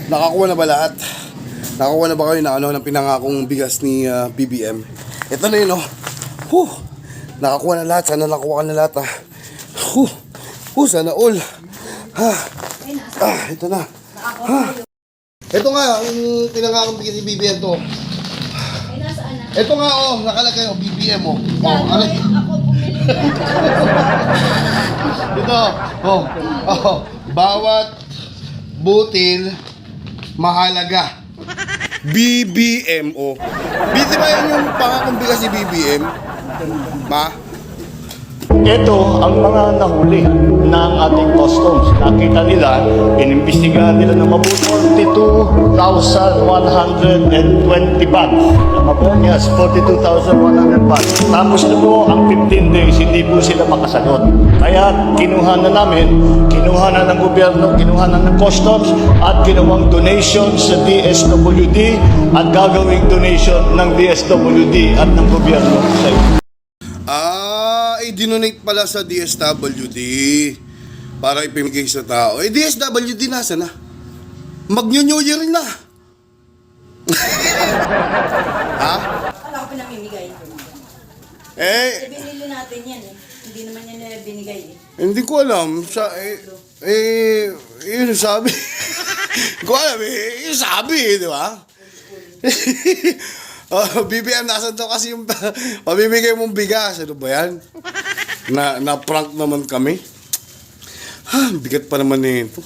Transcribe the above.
Nakakuha na ba lahat? Nakakuha na ba kayo na ng pinangakong bigas ni BBM? Ito na yun, oh. Huh. Nakakuha na lahat. Sana nakuha ka na lahat, ha. Huh. Sana all. Ito na. Ito nga, ang pinangakong bigas ni BBM to. Ito nga, oh. Nakalagay, oh. BBM, oh. Ako bumili. Ito, oh. Bawat butil mahalaga. BBM, oh. Di ba yan yung pangakong bigas ni BBM? Ma? Ito ang mga nahuli ng ating customs. Nakita nila, inimbestigahan nila na mabuti 42,120 bags. Yes, 42,100 bags. Tapos na po ang 15 days, hindi po sila makasagot. Kaya kinuha na namin, kinuha na ng gobyerno, kinuha na ng customs, at ginawang donation sa DSWD at gagawing donation ng DSWD at ng gobyerno sa iyo. Dinonate pala sa DSWD para ipamigay sa tao. DSWD nasa na? Mag-New Year na. Ha? Wala ko pinamimigay. Binili natin yan eh. Hindi naman yan nila binigay eh. Hindi ko alam. Yun sabi. Hindi ko alam yun sabi, di ba? BBM, nasan to kasi yung pamimigay mong bigas. Ano ba yan? Na-prank naman kami. Bigat pa naman nito.